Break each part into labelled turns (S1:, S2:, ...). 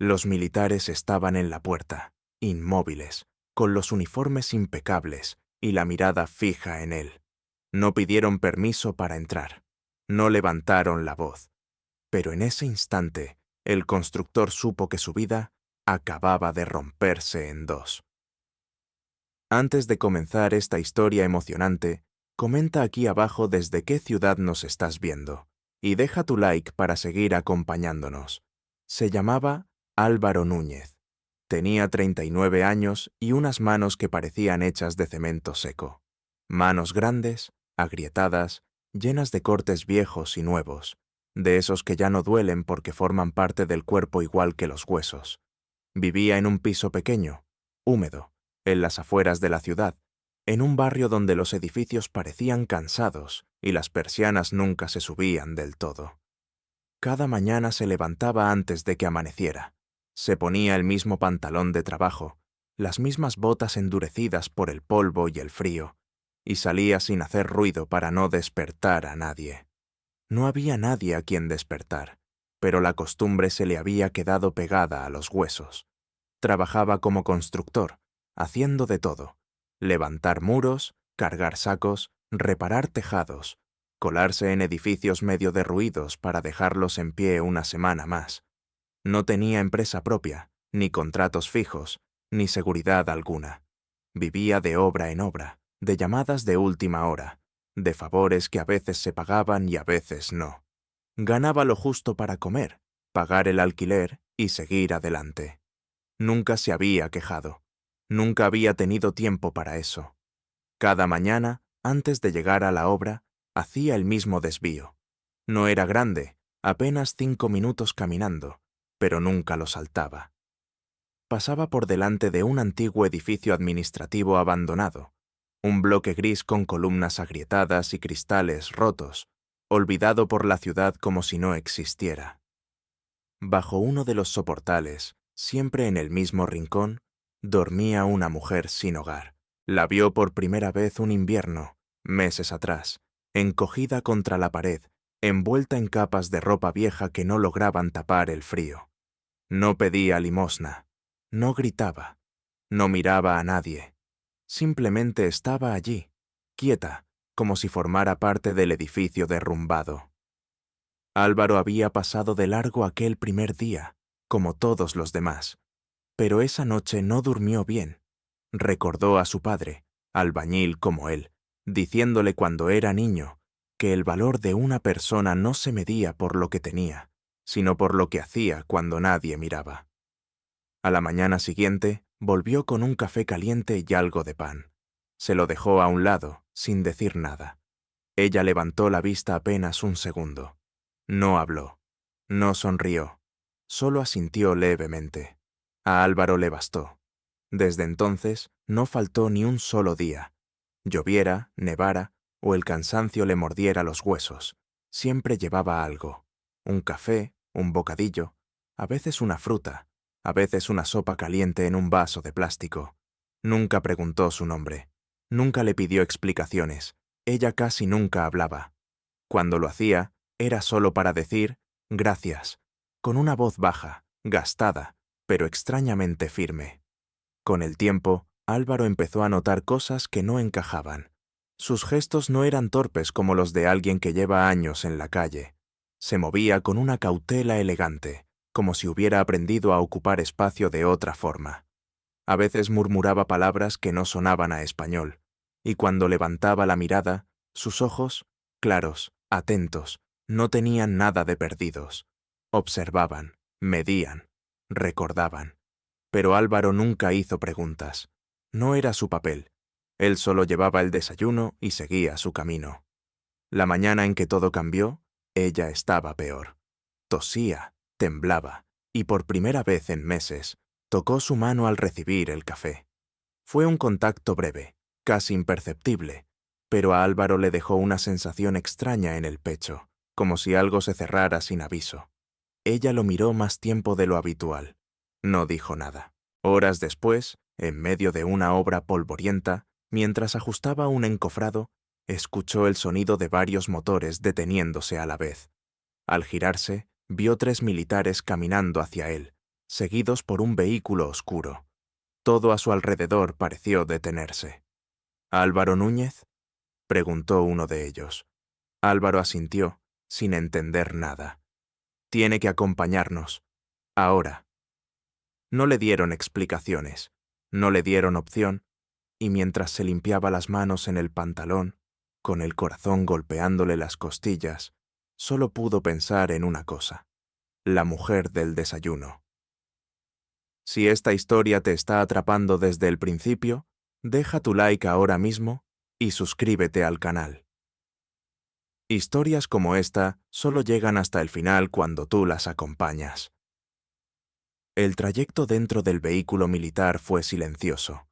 S1: Los militares estaban en la puerta, inmóviles, con los uniformes impecables y la mirada fija en él. No pidieron permiso para entrar. No levantaron la voz. Pero en ese instante, el constructor supo que su vida acababa de romperse en dos. Antes de comenzar esta historia emocionante, comenta aquí abajo desde qué ciudad nos estás viendo y deja tu like para seguir acompañándonos. Se llamaba Álvaro Núñez. Tenía 39 años y unas manos que parecían hechas de cemento seco. Manos grandes, agrietadas, llenas de cortes viejos y nuevos, de esos que ya no duelen porque forman parte del cuerpo igual que los huesos. Vivía en un piso pequeño, húmedo, en las afueras de la ciudad, en un barrio donde los edificios parecían cansados y las persianas nunca se subían del todo. Cada mañana se levantaba antes de que amaneciera. Se ponía el mismo pantalón de trabajo, las mismas botas endurecidas por el polvo y el frío, y salía sin hacer ruido para no despertar a nadie. No había nadie a quien despertar, pero la costumbre se le había quedado pegada a los huesos. Trabajaba como constructor, haciendo de todo: levantar muros, cargar sacos, reparar tejados, colarse en edificios medio derruidos para dejarlos en pie una semana más. No tenía empresa propia, ni contratos fijos, ni seguridad alguna. Vivía de obra en obra, de llamadas de última hora, de favores que a veces se pagaban y a veces no. Ganaba lo justo para comer, pagar el alquiler y seguir adelante. Nunca se había quejado. Nunca había tenido tiempo para eso. Cada mañana, antes de llegar a la obra, hacía el mismo desvío. No era grande, apenas 5 minutos caminando, pero nunca lo saltaba. Pasaba por delante de un antiguo edificio administrativo abandonado, un bloque gris con columnas agrietadas y cristales rotos, olvidado por la ciudad como si no existiera. Bajo uno de los soportales, siempre en el mismo rincón, dormía una mujer sin hogar. La vio por primera vez un invierno, meses atrás, encogida contra la pared, envuelta en capas de ropa vieja que no lograban tapar el frío. No pedía limosna, no gritaba, no miraba a nadie. Simplemente estaba allí, quieta, como si formara parte del edificio derrumbado. Álvaro había pasado de largo aquel primer día, como todos los demás, pero esa noche no durmió bien. Recordó a su padre, albañil como él, diciéndole cuando era niño que el valor de una persona no se medía por lo que tenía, sino por lo que hacía cuando nadie miraba. A la mañana siguiente, volvió con un café caliente y algo de pan. Se lo dejó a un lado, sin decir nada. Ella levantó la vista apenas un segundo. No habló, no sonrió, solo asintió levemente. A Álvaro le bastó. Desde entonces no faltó ni un solo día. Lloviera, nevara o el cansancio le mordiera los huesos. Siempre llevaba algo: un café, un bocadillo, a veces una fruta, a veces una sopa caliente en un vaso de plástico. Nunca preguntó su nombre. Nunca le pidió explicaciones. Ella casi nunca hablaba. Cuando lo hacía, era solo para decir «gracias», con una voz baja, gastada, pero extrañamente firme. Con el tiempo, Álvaro empezó a notar cosas que no encajaban. Sus gestos no eran torpes como los de alguien que lleva años en la calle. Se movía con una cautela elegante, como si hubiera aprendido a ocupar espacio de otra forma. A veces murmuraba palabras que no sonaban a español, y cuando levantaba la mirada, sus ojos, claros, atentos, no tenían nada de perdidos. Observaban, medían, recordaban. Pero Álvaro nunca hizo preguntas. No era su papel. Él solo llevaba el desayuno y seguía su camino. La mañana en que todo cambió, ella estaba peor. Tosía, temblaba, y por primera vez en meses, tocó su mano al recibir el café. Fue un contacto breve, casi imperceptible, pero a Álvaro le dejó una sensación extraña en el pecho, como si algo se cerrara sin aviso. Ella lo miró más tiempo de lo habitual. No dijo nada. Horas después, en medio de una obra polvorienta, mientras ajustaba un encofrado, escuchó el sonido de varios motores deteniéndose a la vez. Al girarse, vio 3 militares caminando hacia él, seguidos por un vehículo oscuro. Todo a su alrededor pareció detenerse. ¿Álvaro Núñez?, preguntó uno de ellos. Álvaro asintió, sin entender nada. Tiene que acompañarnos. Ahora. No le dieron explicaciones, no le dieron opción, y mientras se limpiaba las manos en el pantalón, con el corazón golpeándole las costillas, solo pudo pensar en una cosa: la mujer del desayuno. Si esta historia te está atrapando desde el principio, deja tu like ahora mismo y suscríbete al canal. Historias como esta solo llegan hasta el final cuando tú las acompañas. El trayecto dentro del vehículo militar fue silencioso.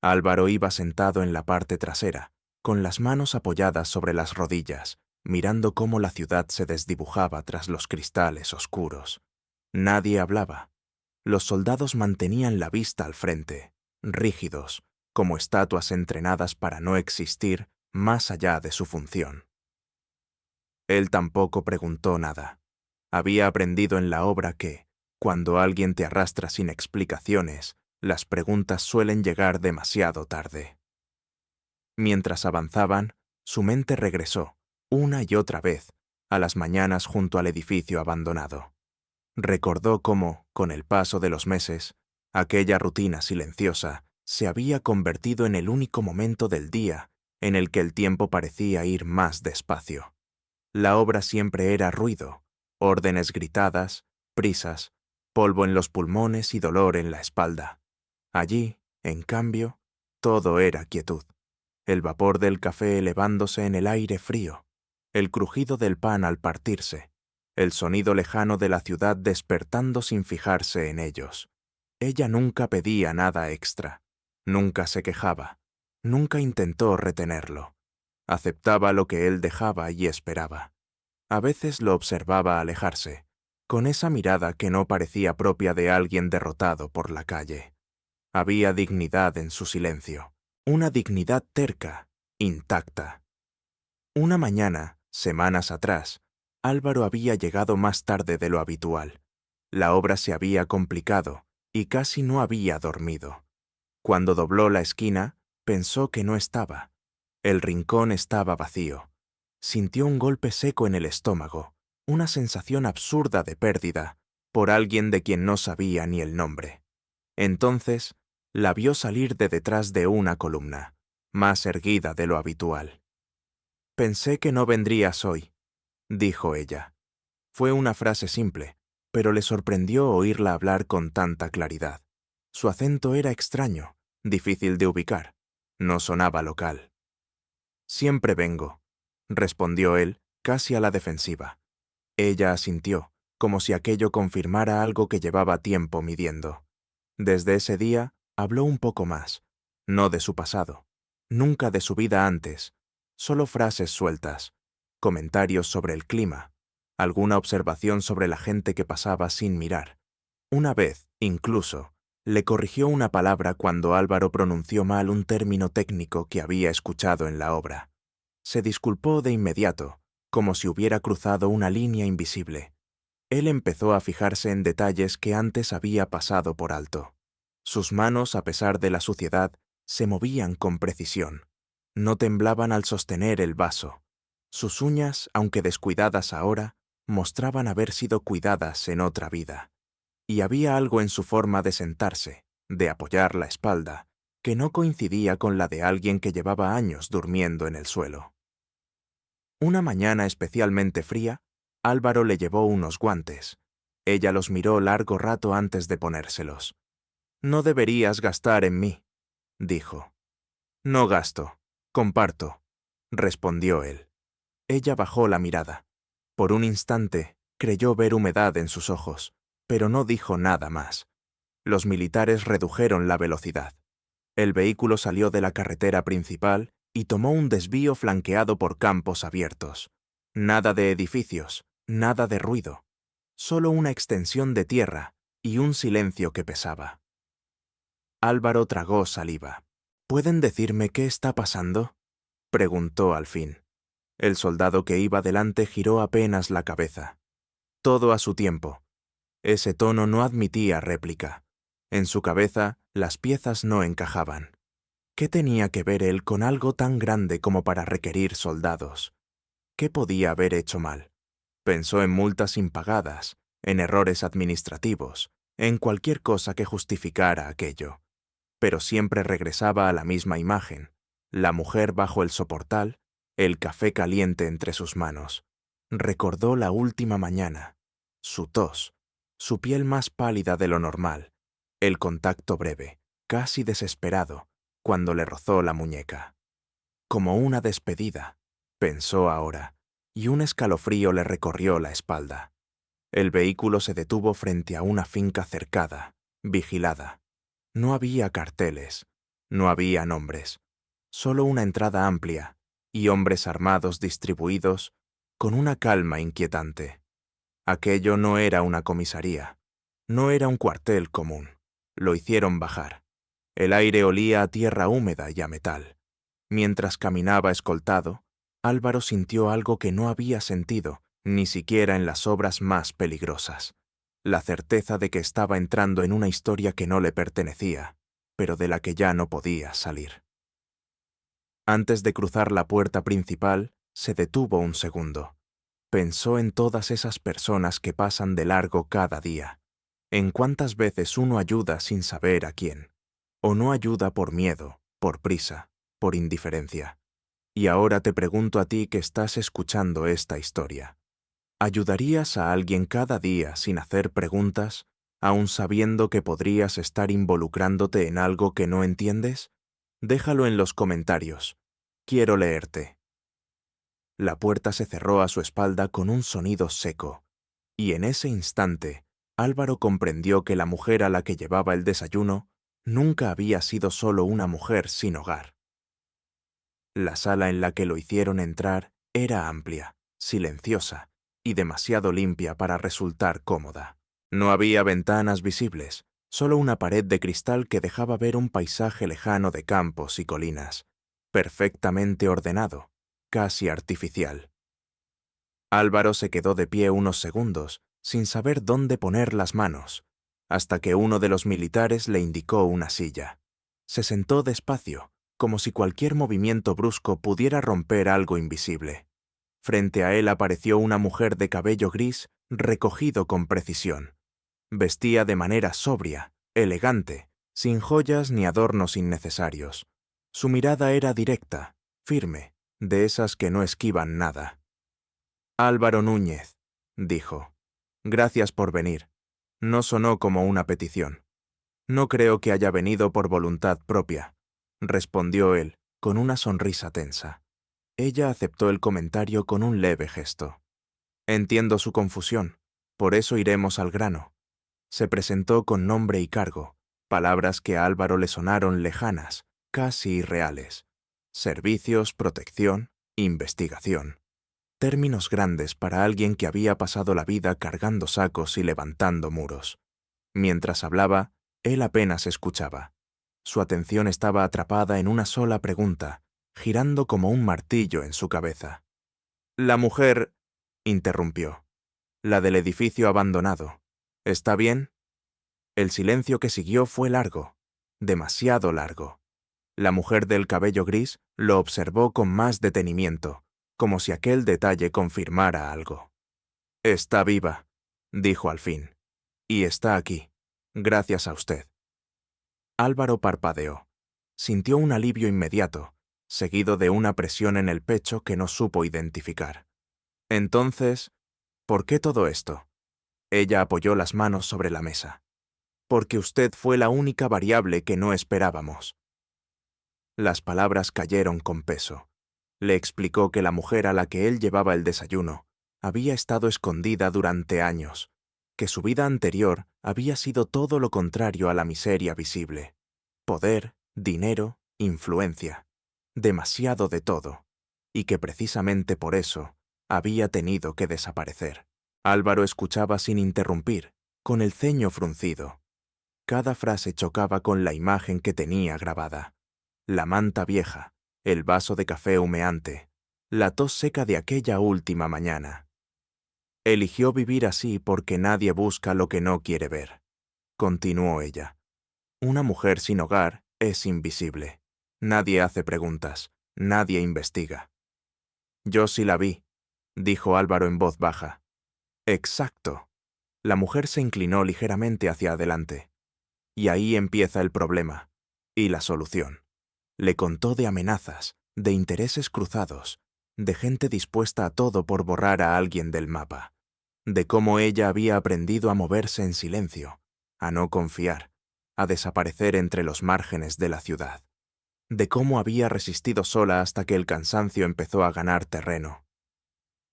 S1: Álvaro iba sentado en la parte trasera, con las manos apoyadas sobre las rodillas, mirando cómo la ciudad se desdibujaba tras los cristales oscuros. Nadie hablaba. Los soldados mantenían la vista al frente, rígidos, como estatuas entrenadas para no existir más allá de su función. Él tampoco preguntó nada. Había aprendido en la obra que, cuando alguien te arrastra sin explicaciones, las preguntas suelen llegar demasiado tarde. Mientras avanzaban, su mente regresó, una y otra vez, a las mañanas junto al edificio abandonado. Recordó cómo, con el paso de los meses, aquella rutina silenciosa se había convertido en el único momento del día en el que el tiempo parecía ir más despacio. La obra siempre era ruido, órdenes gritadas, prisas, polvo en los pulmones y dolor en la espalda. Allí, en cambio, todo era quietud. El vapor del café elevándose en el aire frío, el crujido del pan al partirse, el sonido lejano de la ciudad despertando sin fijarse en ellos. Ella nunca pedía nada extra, nunca se quejaba, nunca intentó retenerlo. Aceptaba lo que él dejaba y esperaba. A veces lo observaba alejarse, con esa mirada que no parecía propia de alguien derrotado por la calle. Había dignidad en su silencio, una dignidad terca, intacta. Una mañana, semanas atrás, Álvaro había llegado más tarde de lo habitual. La obra se había complicado y casi no había dormido. Cuando dobló la esquina, pensó que no estaba. El rincón estaba vacío. Sintió un golpe seco en el estómago, una sensación absurda de pérdida, por alguien de quien no sabía ni el nombre. Entonces, la vio salir de detrás de una columna, más erguida de lo habitual. «Pensé que no vendrías hoy», dijo ella. Fue una frase simple, pero le sorprendió oírla hablar con tanta claridad. Su acento era extraño, difícil de ubicar. No sonaba local. «Siempre vengo», respondió él, casi a la defensiva. Ella asintió, como si aquello confirmara algo que llevaba tiempo midiendo. Desde ese día, habló un poco más, no de su pasado, nunca de su vida antes, solo frases sueltas, comentarios sobre el clima, alguna observación sobre la gente que pasaba sin mirar. Una vez, incluso, le corrigió una palabra cuando Álvaro pronunció mal un término técnico que había escuchado en la obra. Se disculpó de inmediato, como si hubiera cruzado una línea invisible. Él empezó a fijarse en detalles que antes había pasado por alto. Sus manos, a pesar de la suciedad, se movían con precisión. No temblaban al sostener el vaso. Sus uñas, aunque descuidadas ahora, mostraban haber sido cuidadas en otra vida. Y había algo en su forma de sentarse, de apoyar la espalda, que no coincidía con la de alguien que llevaba años durmiendo en el suelo. Una mañana especialmente fría, Álvaro le llevó unos guantes. Ella los miró largo rato antes de ponérselos. «No deberías gastar en mí», dijo. «No gasto, comparto», respondió él. Ella bajó la mirada. Por un instante, creyó ver humedad en sus ojos, pero no dijo nada más. Los militares redujeron la velocidad. El vehículo salió de la carretera principal y tomó un desvío flanqueado por campos abiertos. Nada de edificios, nada de ruido. Solo una extensión de tierra y un silencio que pesaba. Álvaro tragó saliva. «¿Pueden decirme qué está pasando?», preguntó al fin. El soldado que iba delante giró apenas la cabeza. «Todo a su tiempo. Ese tono no admitía réplica. En su cabeza, las piezas no encajaban. ¿Qué tenía que ver él con algo tan grande como para requerir soldados? ¿Qué podía haber hecho mal? Pensó en multas impagadas, en errores administrativos, en cualquier cosa que justificara aquello. Pero siempre regresaba a la misma imagen: la mujer bajo el soportal, el café caliente entre sus manos. Recordó la última mañana, su tos, su piel más pálida de lo normal, el contacto breve, casi desesperado, cuando le rozó la muñeca. Como una despedida, pensó ahora, y un escalofrío le recorrió la espalda. El vehículo se detuvo frente a una finca cercada, vigilada. No había carteles, no había nombres, solo una entrada amplia y hombres armados distribuidos con una calma inquietante. Aquello no era una comisaría, no era un cuartel común. Lo hicieron bajar. El aire olía a tierra húmeda y a metal. Mientras caminaba escoltado, Álvaro sintió algo que no había sentido ni siquiera en las obras más peligrosas: la certeza de que estaba entrando en una historia que no le pertenecía, pero de la que ya no podía salir. Antes de cruzar la puerta principal, se detuvo un segundo. Pensó en todas esas personas que pasan de largo cada día, en cuántas veces uno ayuda sin saber a quién, o no ayuda por miedo, por prisa, por indiferencia. Y ahora te pregunto a ti que estás escuchando esta historia: ¿ayudarías a alguien cada día sin hacer preguntas, aun sabiendo que podrías estar involucrándote en algo que no entiendes? Déjalo en los comentarios. Quiero leerte. La puerta se cerró a su espalda con un sonido seco, y en ese instante Álvaro comprendió que la mujer a la que llevaba el desayuno nunca había sido solo una mujer sin hogar. La sala en la que lo hicieron entrar era amplia, silenciosa y demasiado limpia para resultar cómoda. No había ventanas visibles, solo una pared de cristal que dejaba ver un paisaje lejano de campos y colinas, perfectamente ordenado, casi artificial. Álvaro se quedó de pie unos segundos, sin saber dónde poner las manos, hasta que uno de los militares le indicó una silla. Se sentó despacio, como si cualquier movimiento brusco pudiera romper algo invisible. Frente a él apareció una mujer de cabello gris recogido con precisión. Vestía de manera sobria, elegante, sin joyas ni adornos innecesarios. Su mirada era directa, firme, de esas que no esquivan nada. «Álvaro Núñez», dijo. «Gracias por venir». No sonó como una petición. «No creo que haya venido por voluntad propia», respondió él, con una sonrisa tensa. Ella aceptó el comentario con un leve gesto. «Entiendo su confusión, por eso iremos al grano». Se presentó con nombre y cargo, palabras que a Álvaro le sonaron lejanas, casi irreales. Servicios, protección, investigación. Términos grandes para alguien que había pasado la vida cargando sacos y levantando muros. Mientras hablaba, él apenas escuchaba. Su atención estaba atrapada en una sola pregunta, girando como un martillo en su cabeza. «La mujer», interrumpió, «la del edificio abandonado. ¿Está bien?» El silencio que siguió fue largo, demasiado largo. La mujer del cabello gris lo observó con más detenimiento, como si aquel detalle confirmara algo. «Está viva», dijo al fin, «y está aquí, gracias a usted». Álvaro parpadeó. Sintió un alivio inmediato, seguido de una presión en el pecho que no supo identificar. Entonces, ¿por qué todo esto? Ella apoyó las manos sobre la mesa. «Porque usted fue la única variable que no esperábamos». Las palabras cayeron con peso. Le explicó que la mujer a la que él llevaba el desayuno había estado escondida durante años, que su vida anterior había sido todo lo contrario a la miseria visible. Poder, dinero, influencia, demasiado de todo, y que precisamente por eso había tenido que desaparecer. Álvaro escuchaba sin interrumpir, con el ceño fruncido. Cada frase chocaba con la imagen que tenía grabada: la manta vieja, el vaso de café humeante, la tos seca de aquella última mañana. Eligió vivir así porque nadie busca lo que no quiere ver. Continuó ella. Una mujer sin hogar es invisible. Nadie hace preguntas, nadie investiga. Yo sí la vi, dijo Álvaro en voz baja. Exacto. La mujer se inclinó ligeramente hacia adelante. Y ahí empieza el problema. Y la solución. Le contó de amenazas, de intereses cruzados, de gente dispuesta a todo por borrar a alguien del mapa, de cómo ella había aprendido a moverse en silencio, a no confiar, a desaparecer entre los márgenes de la ciudad, de cómo había resistido sola hasta que el cansancio empezó a ganar terreno.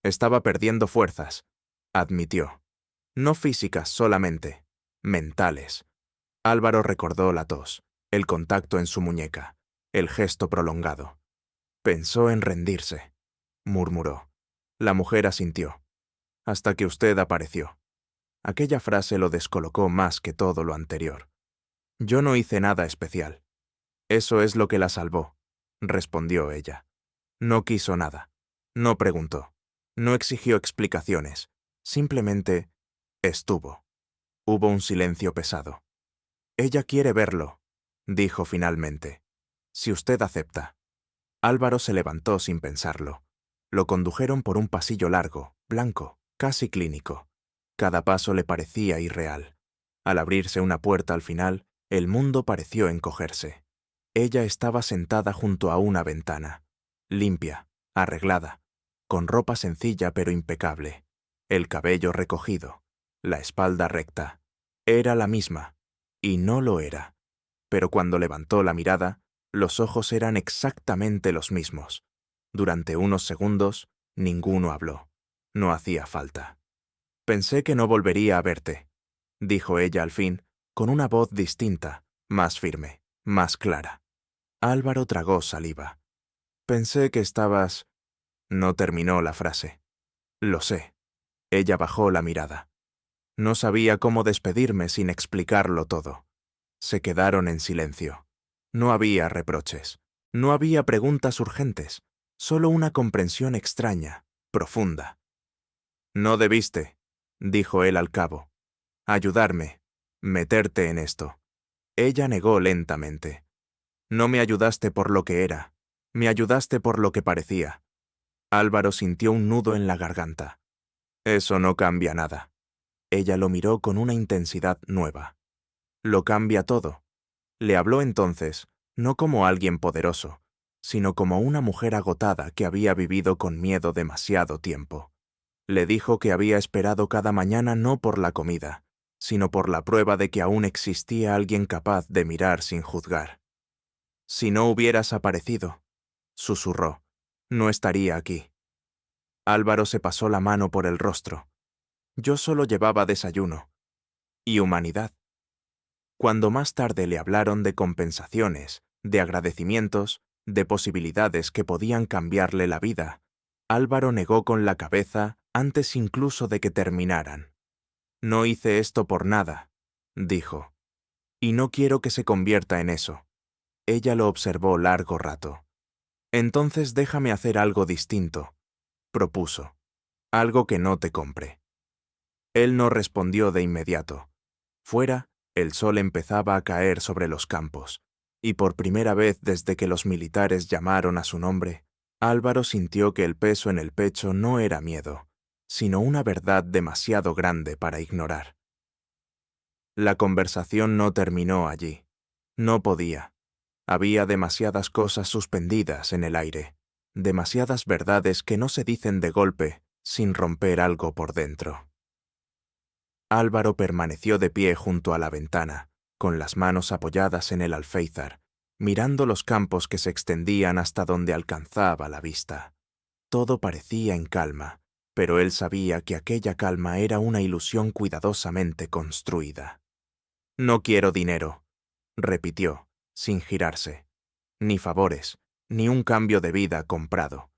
S1: Estaba perdiendo fuerzas, admitió. No físicas solamente, mentales. Álvaro recordó la tos, el contacto en su muñeca, el gesto prolongado. Pensó en rendirse, murmuró. La mujer asintió. Hasta que usted apareció. Aquella frase lo descolocó más que todo lo anterior. Yo no hice nada especial. Eso es lo que la salvó, respondió ella. No quiso nada. No preguntó. No exigió explicaciones. Simplemente estuvo. Hubo un silencio pesado. Ella quiere verlo, dijo finalmente. Si usted acepta. Álvaro se levantó sin pensarlo. Lo condujeron por un pasillo largo, blanco, casi clínico. Cada paso le parecía irreal. Al abrirse una puerta al final, el mundo pareció encogerse. Ella estaba sentada junto a una ventana, limpia, arreglada, con ropa sencilla pero impecable, el cabello recogido, la espalda recta. Era la misma, y no lo era. Pero cuando levantó la mirada, los ojos eran exactamente los mismos. Durante unos segundos, ninguno habló. No hacía falta. Pensé que no volvería a verte, dijo ella al fin, con una voz distinta, más firme, más clara. Álvaro tragó saliva. Pensé que estabas... No terminó la frase. Lo sé. Ella bajó la mirada. No sabía cómo despedirme sin explicarlo todo. Se quedaron en silencio. No había reproches. No había preguntas urgentes. Solo una comprensión extraña, profunda. No debiste, dijo él al cabo. Ayudarme, meterte en esto. Ella negó lentamente. No me ayudaste por lo que era. Me ayudaste por lo que parecía. Álvaro sintió un nudo en la garganta. Eso no cambia nada. Ella lo miró con una intensidad nueva. Lo cambia todo. Le habló entonces, no como alguien poderoso, sino como una mujer agotada que había vivido con miedo demasiado tiempo. Le dijo que había esperado cada mañana no por la comida, sino por la prueba de que aún existía alguien capaz de mirar sin juzgar. Si no hubieras aparecido, susurró, no estaría aquí. Álvaro se pasó la mano por el rostro. Yo solo llevaba desayuno. Y humanidad. Cuando más tarde le hablaron de compensaciones, de agradecimientos, de posibilidades que podían cambiarle la vida, Álvaro negó con la cabeza antes incluso de que terminaran. No hice esto por nada, dijo. Y no quiero que se convierta en eso. Ella lo observó largo rato. Entonces déjame hacer algo distinto, propuso. Algo que no te compre. Él no respondió de inmediato. Fuera, el sol empezaba a caer sobre los campos, y por primera vez desde que los militares llamaron a su nombre, Álvaro sintió que el peso en el pecho no era miedo, sino una verdad demasiado grande para ignorar. La conversación no terminó allí. No podía. Había demasiadas cosas suspendidas en el aire, demasiadas verdades que no se dicen de golpe sin romper algo por dentro. Álvaro permaneció de pie junto a la ventana, con las manos apoyadas en el alféizar, mirando los campos que se extendían hasta donde alcanzaba la vista. Todo parecía en calma, pero él sabía que aquella calma era una ilusión cuidadosamente construida. No quiero dinero, repitió, sin girarse. Ni favores, ni un cambio de vida comprado.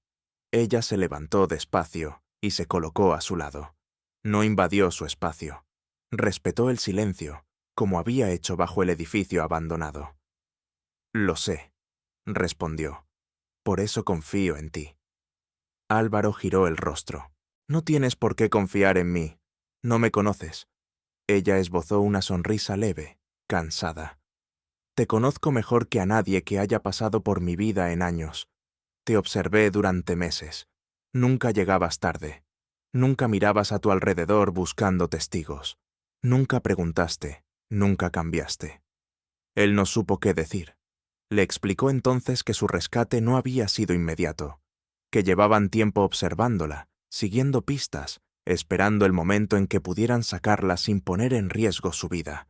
S1: Ella se levantó despacio y se colocó a su lado. No invadió su espacio. Respetó el silencio, como había hecho bajo el edificio abandonado. Lo sé, respondió. Por eso confío en ti. Álvaro giró el rostro. No tienes por qué confiar en mí. No me conoces. Ella esbozó una sonrisa leve, cansada. Te conozco mejor que a nadie que haya pasado por mi vida en años. Te observé durante meses. Nunca llegabas tarde. Nunca mirabas a tu alrededor buscando testigos. Nunca preguntaste. Nunca cambiaste. Él no supo qué decir. Le explicó entonces que su rescate no había sido inmediato, que llevaban tiempo observándola, siguiendo pistas, esperando el momento en que pudieran sacarla sin poner en riesgo su vida.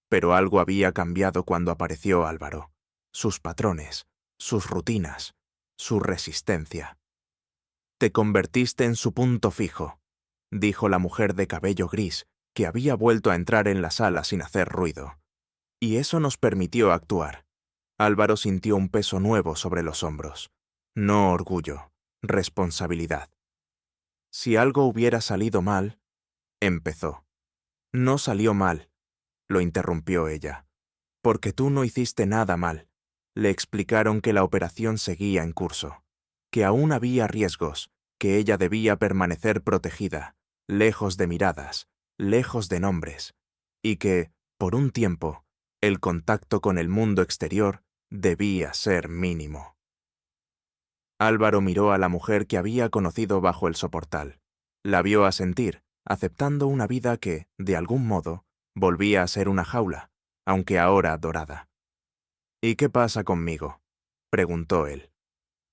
S1: Pero algo había cambiado cuando apareció Álvaro. Sus patrones, sus rutinas, su resistencia. Te convertiste en su punto fijo, dijo la mujer de cabello gris, que había vuelto a entrar en la sala sin hacer ruido. Y eso nos permitió actuar. Álvaro sintió un peso nuevo sobre los hombros. No orgullo, responsabilidad. Si algo hubiera salido mal, empezó. No salió mal, lo interrumpió ella. Porque tú no hiciste nada mal. Le explicaron que la operación seguía en curso, que aún había riesgos, que ella debía permanecer protegida, lejos de miradas, lejos de nombres, y que, por un tiempo, el contacto con el mundo exterior debía ser mínimo. Álvaro miró a la mujer que había conocido bajo el soportal. La vio asentir, aceptando una vida que, de algún modo, volvía a ser una jaula, aunque ahora dorada. ¿Y qué pasa conmigo?, preguntó él.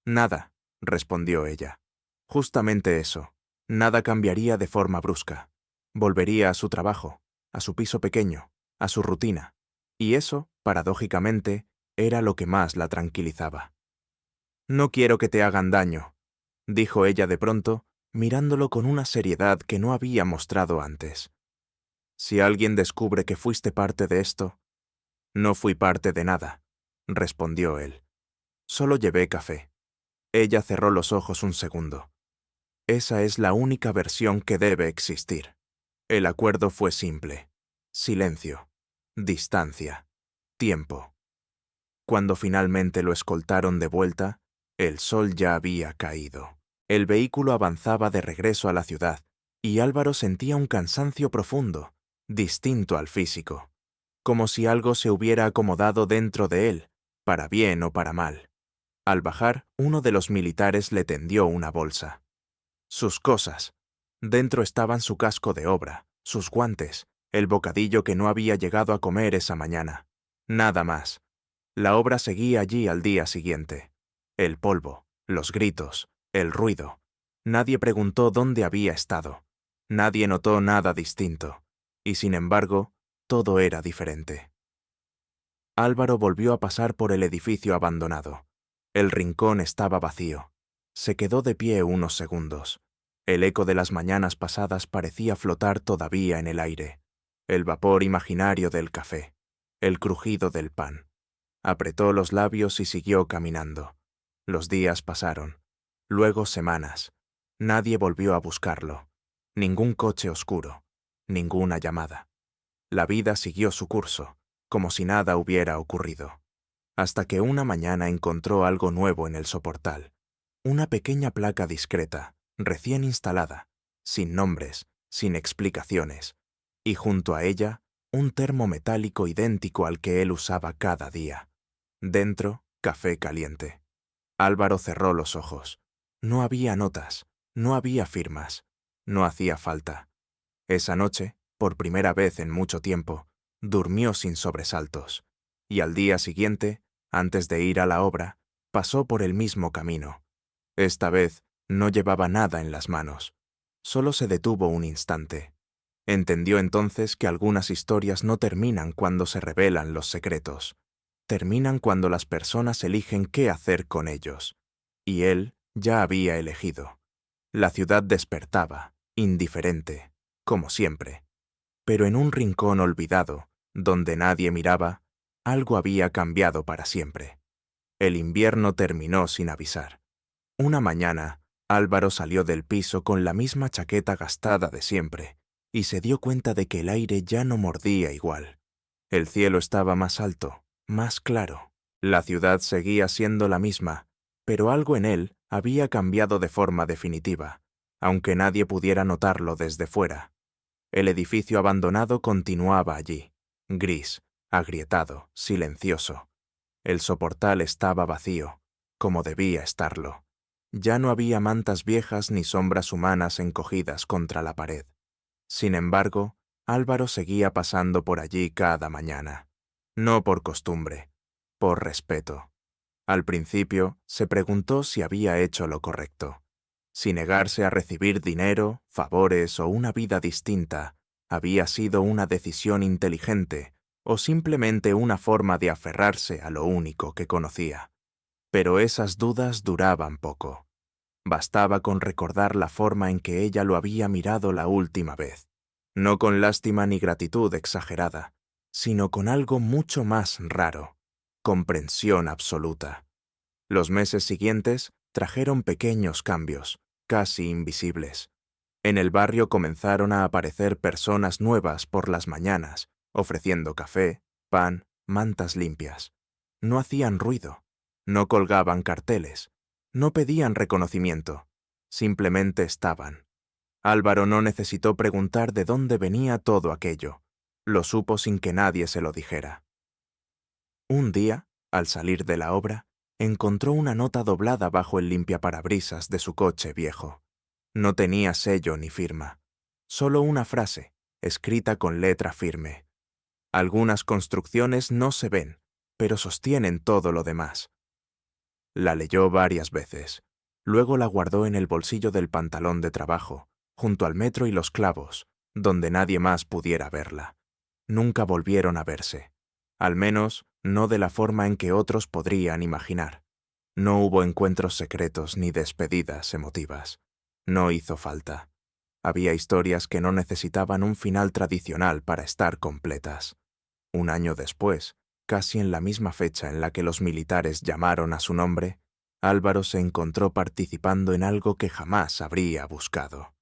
S1: Nada, respondió ella. Justamente eso. Nada cambiaría de forma brusca. Volvería a su trabajo, a su piso pequeño, a su rutina. Y eso, paradójicamente, era lo que más la tranquilizaba. No quiero que te hagan daño, dijo ella de pronto, mirándolo con una seriedad que no había mostrado antes. Si alguien descubre que fuiste parte de esto... No fui parte de nada, respondió él. Solo llevé café. Ella cerró los ojos un segundo. Esa es la única versión que debe existir. El acuerdo fue simple. Silencio, distancia, tiempo. Cuando finalmente lo escoltaron de vuelta, el sol ya había caído. El vehículo avanzaba de regreso a la ciudad, y Álvaro sentía un cansancio profundo, distinto al físico, como si algo se hubiera acomodado dentro de él, para bien o para mal. Al bajar, uno de los militares le tendió una bolsa. Sus cosas. Dentro estaban su casco de obra, sus guantes, el bocadillo que no había llegado a comer esa mañana. Nada más. La obra seguía allí al día siguiente. El polvo, los gritos, el ruido. Nadie preguntó dónde había estado. Nadie notó nada distinto. Y sin embargo, todo era diferente. Álvaro volvió a pasar por el edificio abandonado. El rincón estaba vacío. Se quedó de pie unos segundos. El eco de las mañanas pasadas parecía flotar todavía en el aire. El vapor imaginario del café. El crujido del pan. Apretó los labios y siguió caminando. Los días pasaron. Luego semanas. Nadie volvió a buscarlo. Ningún coche oscuro. Ninguna llamada. La vida siguió su curso, como si nada hubiera ocurrido. Hasta que una mañana encontró algo nuevo en el soportal. Una pequeña placa discreta, recién instalada, sin nombres, sin explicaciones, y junto a ella, un termo metálico idéntico al que él usaba cada día. Dentro, café caliente. Álvaro cerró los ojos. No había notas, no había firmas, no hacía falta. Esa noche, por primera vez en mucho tiempo, durmió sin sobresaltos, y al día siguiente, antes de ir a la obra, pasó por el mismo camino. Esta vez no llevaba nada en las manos. Solo se detuvo un instante. Entendió entonces que algunas historias no terminan cuando se revelan los secretos. Terminan cuando las personas eligen qué hacer con ellos. Y él ya había elegido. La ciudad despertaba, indiferente, como siempre. Pero en un rincón olvidado, donde nadie miraba, algo había cambiado para siempre. El invierno terminó sin avisar. Una mañana, Álvaro salió del piso con la misma chaqueta gastada de siempre, y se dio cuenta de que el aire ya no mordía igual. El cielo estaba más alto, más claro. La ciudad seguía siendo la misma, pero algo en él había cambiado de forma definitiva. aunque nadie pudiera notarlo desde fuera. El edificio abandonado continuaba allí, gris, agrietado, silencioso. El soportal estaba vacío, como debía estarlo. Ya no había mantas viejas ni sombras humanas encogidas contra la pared. Sin embargo, Álvaro seguía pasando por allí cada mañana. No por costumbre, por respeto. Al principio, se preguntó si había hecho lo correcto. Si negarse a recibir dinero, favores o una vida distinta había sido una decisión inteligente o simplemente una forma de aferrarse a lo único que conocía. Pero esas dudas duraban poco. Bastaba con recordar la forma en que ella lo había mirado la última vez, no con lástima ni gratitud exagerada, sino con algo mucho más raro, comprensión absoluta. Los meses siguientes trajeron pequeños cambios, casi invisibles. En el barrio comenzaron a aparecer personas nuevas por las mañanas, ofreciendo café, pan, mantas limpias. No hacían ruido, no colgaban carteles, no pedían reconocimiento, simplemente estaban. Álvaro no necesitó preguntar de dónde venía todo aquello, lo supo sin que nadie se lo dijera. Un día, al salir de la obra, encontró una nota doblada bajo el limpiaparabrisas de su coche viejo. No tenía sello ni firma, solo una frase, escrita con letra firme. Algunas construcciones no se ven, pero sostienen todo lo demás. La leyó varias veces. Luego la guardó en el bolsillo del pantalón de trabajo, junto al metro y los clavos, donde nadie más pudiera verla. Nunca volvieron a verse. Al menos, no de la forma en que otros podrían imaginar. No hubo encuentros secretos ni despedidas emotivas. No hizo falta. Había historias que no necesitaban un final tradicional para estar completas. Un año después, casi en la misma fecha en la que los militares llamaron a su nombre, Álvaro se encontró participando en algo que jamás habría buscado.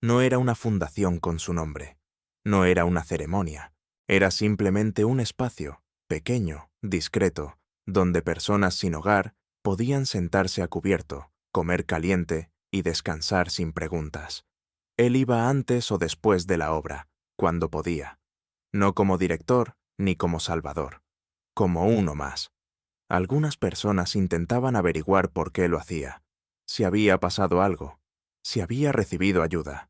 S1: No era una fundación con su nombre. No era una ceremonia. Era simplemente un espacio, pequeño, discreto, donde personas sin hogar podían sentarse a cubierto, comer caliente y descansar sin preguntas. Él iba antes o después de la obra, cuando podía. No como director ni como salvador, como uno más. Algunas personas intentaban averiguar por qué lo hacía, si había pasado algo, si había recibido ayuda.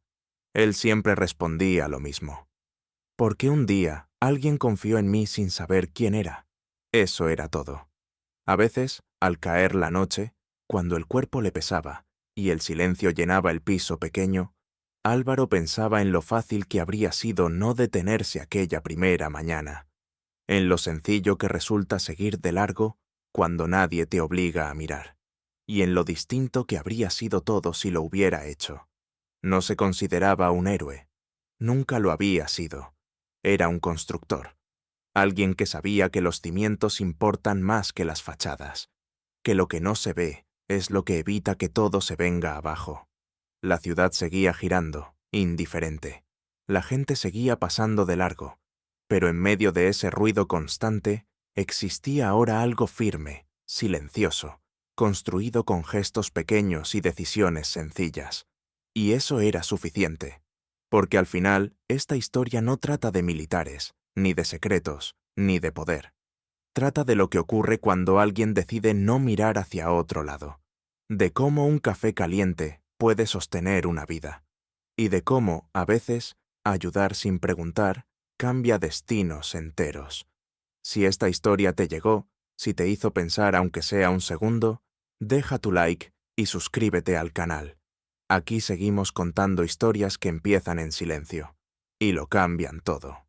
S1: Él siempre respondía lo mismo. Porque un día alguien confió en mí sin saber quién era. Eso era todo. A veces, al caer la noche, cuando el cuerpo le pesaba y el silencio llenaba el piso pequeño, Álvaro pensaba en lo fácil que habría sido no detenerse aquella primera mañana, en lo sencillo que resulta seguir de largo cuando nadie te obliga a mirar, y en lo distinto que habría sido todo si lo hubiera hecho. No se consideraba un héroe. Nunca lo había sido. Era un constructor. Alguien que sabía que los cimientos importan más que las fachadas, que lo que no se ve es lo que evita que todo se venga abajo. La ciudad seguía girando, indiferente. La gente seguía pasando de largo, pero en medio de ese ruido constante existía ahora algo firme, silencioso, construido con gestos pequeños y decisiones sencillas. Y eso era suficiente, porque al final esta historia no trata de militares, ni de secretos, ni de poder. Trata de lo que ocurre cuando alguien decide no mirar hacia otro lado, de cómo un café caliente puede sostener una vida, y de cómo, a veces, ayudar sin preguntar cambia destinos enteros. Si esta historia te llegó, si te hizo pensar aunque sea un segundo, deja tu like y suscríbete al canal. Aquí seguimos contando historias que empiezan en silencio y lo cambian todo.